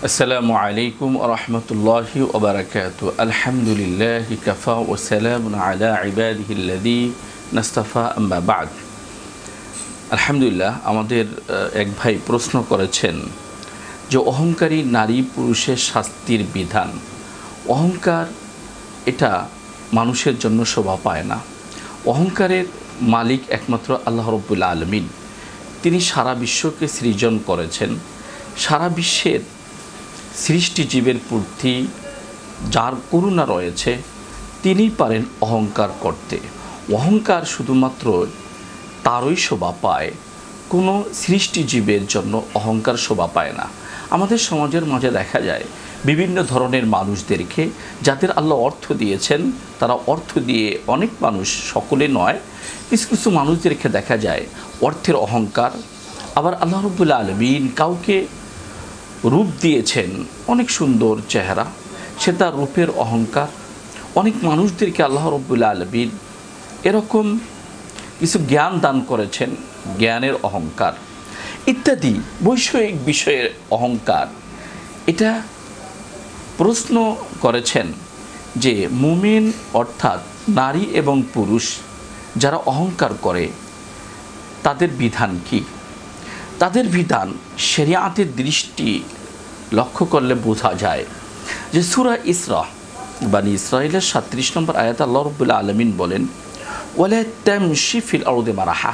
আসসালামু আলাইকুম ওয়া রাহমাতুল্লাহি ওয়া বারাকাতুহু। আলহামদুলিল্লাহি কাফা ওয়া সালামুন আলা ইবাদিহিল্লাযী নাস্তাফা আম্মা বা'দ। আলহামদুলিল্লাহ, আমাদের এক ভাই প্রশ্ন করেছেন যে অহংকারী নারী পুরুষের শাস্তির বিধান। অহংকার এটা মানুষের জন্য শোভা পায় না। অহংকারের মালিক একমাত্র আল্লাহ রাব্বুল আলামিন। তিনি সারা বিশ্বকে সৃজন করেছেন। সারা বিশ্বের সৃষ্টি জীবের প্রতি যার করুণা রয়েছে তিনিই পারেন অহংকার করতে। অহংকার শুধুমাত্র তারই শোভা পায়, কোনো সৃষ্টি জীবের জন্য অহংকার শোভা পায় না। আমাদের সমাজের মাঝে দেখা যায় বিভিন্ন ধরনের মানুষদেরকে, যাদের আল্লাহ অর্থ দিয়েছেন, তারা অর্থ দিয়ে অনেক মানুষ, সকলে নয়, কিছু কিছু মানুষদেরকে দেখা যায় অর্থের অহংকার। আবার আল্লাহ রাব্বুল আলামিন কাউকে রূপ দিয়েছেন, অনেক সুন্দর চেহারা, সে তার রূপের অহংকার। অনেক মানুষদেরকে আল্লাহ রাব্বুল আলামিন এরকম কিছু জ্ঞান দান করেছেন, জ্ঞানের অহংকার ইত্যাদি বৈষয়িক বিষয়ের অহংকার। এটা প্রশ্ন করেছেন যে মুমিন অর্থাৎ নারী এবং পুরুষ যারা অহংকার করে তাদের বিধান কি? তাদের বিধান শরিয়াতের দৃষ্টি লক্ষ্য করলে বোঝা যায় যে সূরা ইসরা বানি ইসরাঈলের ৩৭ নম্বর আয়াতে আল্লাহ রাব্বুল আলামিন বলেন, ওয়ালা তামশি ফিল আরদি মারাহা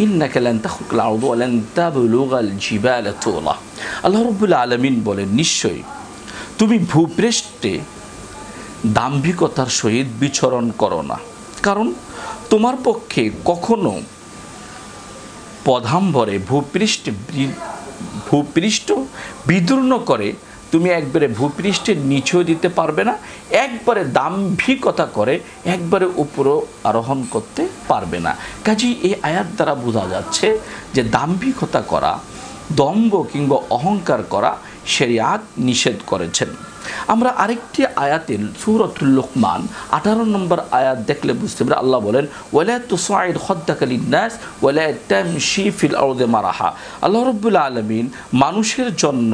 ইন্নাকা লান তাখরুকাল আরদ ওয়া লান তাবলুগাল জিবালা তুলা। আল্লাহ রাব্বুল আলামিন বলেন, নিশ্চয়ই তুমি ভূপৃষ্ঠে দাম্ভিকতার সহিত বিচরণ করো না, কারণ তোমার পক্ষে কখনো পদাম্বরে ভূপৃষ্ঠ বিদীর্ণ করে তুমি একবারে ভূপৃষ্ঠের নিচেও দিতে পারবে না, একবারে দাম্ভিকতা করে একবারে উপরও আরোহণ করতে পারবে না। কাজেই এই আয়াত দ্বারা বোঝা যাচ্ছে যে দাম্ভিকতা করা, দম্ভ কিংবা অহংকার করা শরিয়াত নিষেধ করেছেন। আমরা আরেকটি আয়াতের সূরাতুল লুকমান 18 নম্বর আয়াত দেখলে বুঝতে পারি, আল্লাহ বলেন, ওয়ালা তুসাইদ খাদ্দাকা লিন-নাস ওয়ালা তামশি ফিল আরদি মারাহা। আল্লাহ রাব্বুল আলামিন মানুষের জন্য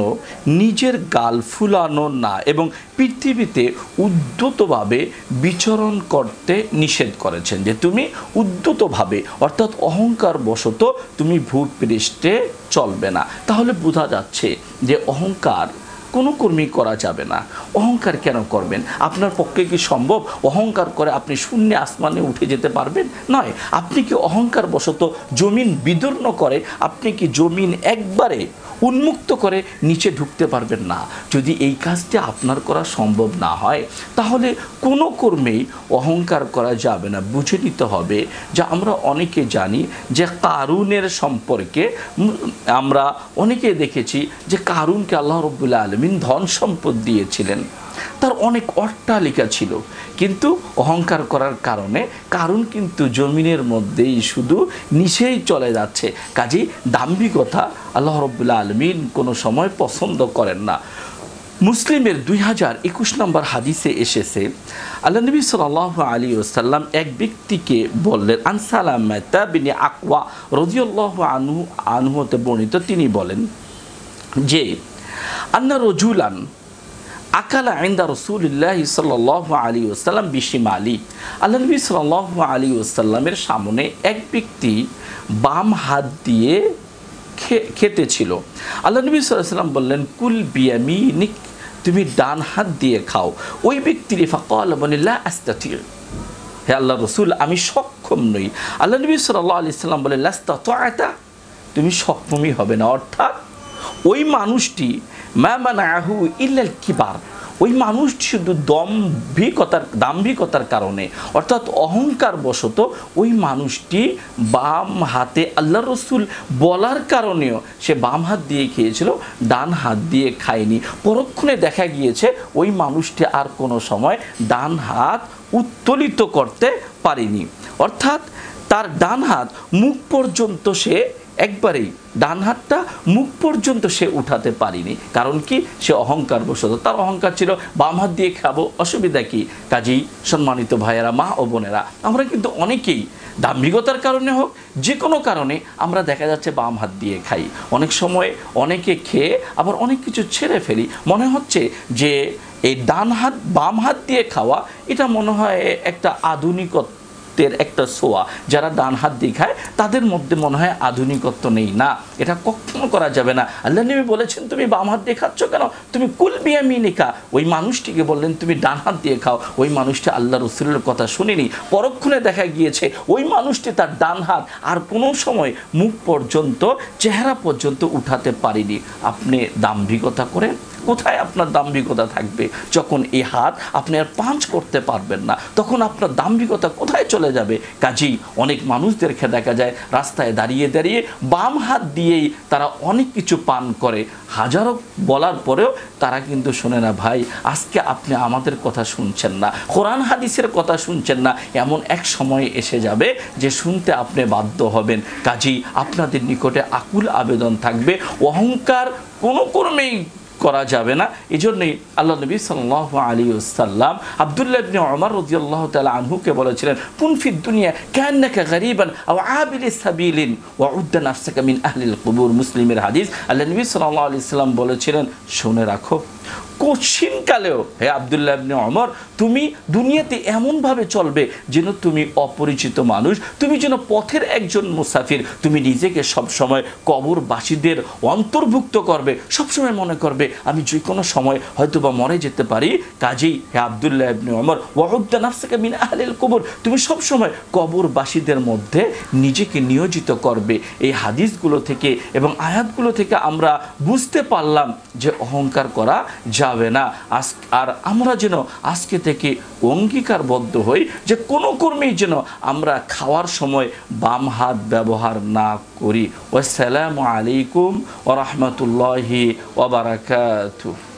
নিজের গাল ফুলানো না এবং পৃথিবীতে উদ্ধতভাবে বিচরণ করতে নিষেধ করেছেন, যে তুমি উদ্ধতভাবে অর্থাৎ অহংকার বশত তুমি ভূপৃষ্ঠে চলবে না। তাহলে বোঝা যাচ্ছে যে অহংকার কোনো কর্মী করা যাবে না। অহংকার কেন করবেন? আপনার পক্ষে কি সম্ভব অহংকার করে আপনি শূন্য আসমানে উঠে যেতে পারবেন? নয়। আপনি কি অহংকার বশত জমিন বিদীর্ণ করে আপনি কি জমিন একবারে উন্মুক্ত করে নিচে ঢুকতে পারবেন না? যদি এই কাজটি আপনার করা সম্ভব না হয় তাহলে কোনো কর্মেই অহংকার করা যাবে না। বুঝে নিতে হবে যে আমরা অনেকে জানি যে কারুনের সম্পর্কে আমরা অনেকে দেখেছি যে কারুনকে আল্লাহ রাব্বুল আলামিন ধন সম্পদ দিয়েছিলেন, তার অনেক অট্টালিকা ছিল, কিন্তু অহংকার করার কারণে কারুন কিন্তু জমিনের মধ্যেই শুধু নিচেই চলে যাচ্ছে। কাজেই দাম্ভিকতা আল্লাহ রাব্বুল আলামিন কোনো সময় পছন্দ করেন না। মুসলিমের 2021 নম্বর হাদিসে এসেছে, আল্লাহ নবী সাল্লাল্লাহু আলাইহি ওয়াসাল্লাম এক ব্যক্তিকে বললেন, আন সালামাতা বিন আকওয়া রাদিয়াল্লাহু আনহু হতে বর্ণিত, তিনি বলেন যে আন্না রাজুলান আকালা ইনদা রাসূলিল্লাহি সাল্লাল্লাহু আলাইহি ওয়াসাল্লাম বিশিমালি। আল্লাহ নবী সাল্লাল্লাহু আলাইহি ওয়াসাল্লামের সামনে এক ব্যক্তি বাম হাত দিয়ে খেতে ছিল। আল্লাহ নবী সাল্লাল্লাহু আলাইহি ওয়াসাল্লাম বললেন, কুল বিয়ামিনিক, তুমি ডান হাত দিয়ে খাও। ওই ব্যক্তির ফাকাল বলে, লা আস্তাতি, হে আল্লাহ রাসূল, আমি সক্ষম নই। আল্লাহ নবী সাল্লাল্লাহু আলাইহি ওয়াসাল্লাম বলে, লাস্তাতা'তা, তুমি সক্ষমই হবে না। অর্থাৎ ওই মানুষটি মা মানাহু ইল্লাল কিবার, ওই মানুষটি শুধু দাম্ভিকতার কারণে অর্থাৎ অহংকার বশত ওই মানুষটি বাম হাতে আল্লাহ রসুল বলার কারণেও সে বাম হাত দিয়ে খেয়েছিল, ডান হাত দিয়ে খায়নি। পরক্ষণে দেখা গিয়েছে ওই মানুষটি আর কোনো সময় ডান হাত উত্তোলিত করতে পারেনি, অর্থাৎ তার ডান হাত মুখ পর্যন্ত সে একবারেই ডান হাতটা মুখ পর্যন্ত সে উঠাতে পারিনি। কারণ কি? সে অহংকার বশত, তার অহংকার ছিল বাম হাত দিয়ে খাবো, অসুবিধা কি? কাজেই সম্মানিত ভাইয়েরা, মা ও বোনেরা, আমরা কিন্তু অনেকেই দাম্ভিকতার কারণে হোক, যে কোনো কারণে আমরা দেখা যাচ্ছে বাম হাত দিয়ে খাই। অনেক সময় অনেকে খেয়ে আবার অনেক কিছু ছেড়ে ফেলি, মনে হচ্ছে যে এই বাম হাত দিয়ে খাওয়া এটা মনে হয় একটা আধুনিকত্বের একটা ছোঁয়া। যারা ডান হাত দিয়ে খায় তাদের মধ্যে মনে হয় আধুনিকত্ব নেই। না, এটা কখনো করা যাবে না। আল্লাহ নবী বলেছেন তুমি বাম হাত দিয়ে খাচ্ছ কেন, তুমি কুল বিয়ামিনিকা। ওই মানুষটিকে বললেন তুমি ডান হাত দিয়ে খাও। ওই মানুষটি আল্লাহ রাসূলের কথা শুনেনি। পরক্ষণে দেখা গিয়েছে ওই মানুষটি তার ডান হাত আর কোনো সময় মুখ পর্যন্ত, চেহারা পর্যন্ত উঠাতে পারেনি। আপনি দাম্ভিকতা করেন, কোথায় আপনার দাম্ভিকতা থাকবে? যখন এই হাত আপনি আর পাঞ্চ করতে পারবেন না, তখন আপনার দাম্ভিকতা কোথায় চলে যাবে? কাজেই অনেক মানুষদেরকে দেখা যায় রাস্তায় দাঁড়িয়ে দাঁড়িয়ে বাম হাত দিয়েই তারা অনেক কিছু পান করে। হাজারো বলার পরেও তারা কিন্তু শোনে না। ভাই, আজকে আপনি আমাদের কথা শুনছেন না, কোরআন হাদিসের কথা শুনছেন না, এমন এক সময় এসে যাবে যে শুনতে আপনি বাধ্য হবেন। কাজেই আপনাদের নিকটে আকুল আবেদন থাকবে, অহংকার কোনো কর্মেই করা যাবে না। এই জন্যই আল্লাহ নবী সাল্লাল্লাহু আলাইহি ওয়াসাল্লাম আব্দুল্লাহ ইবনে ওমর রাদিয়াল্লাহু তাআলা আনহুকে বলেছিলেন, কুন ফিদ দুনিয়া কান্নাকা গরিবান আও আবিলিস সাবিলিন ওয়া উদ্দা নাফসাকা মিন আহলিল কুবুর। মুসলিমের হাদিস। আল্লাহ নবী সাল্লাল্লাহু আলাইহি ওয়াসাল্লাম বলেছিলেন, শুনে রাখো, কঠিনকালেও হে আব্দুল্লাহ ইবনে ওমর, তুমি দুনিয়াতে এমনভাবে চলবে যেন তুমি অপরিচিত মানুষ, তুমি যেন পথের একজন মুসাফির। তুমি নিজেকে সবসময় কবরবাসীদের অন্তর্ভুক্ত করবে, সবসময় মনে করবে আমি যে কোনো সময় হয়তো বা মরে যেতে পারি। কাজেই হে আব্দুল্লাহ ইবনে ওমর, ওয়াউদ্দা নাফসাকা মিন আহলিল কুবুর, তুমি সবসময় কবরবাসীদের মধ্যে নিজেকে নিয়োজিত করবে। এই হাদিসগুলো থেকে এবং আয়াতগুলো থেকে আমরা বুঝতে পারলাম যে অহংকার করা যাবে না। আর আমরা যেন আজকে থেকে অঙ্গীকারবদ্ধ হই যে কোনো কর্মেই যেন আমরা খাওয়ার সময় বাম হাত ব্যবহার না করি। আসসালামু আলাইকুম ওয়া রাহমাতুল্লাহি ওয়া বারাকাতুহু।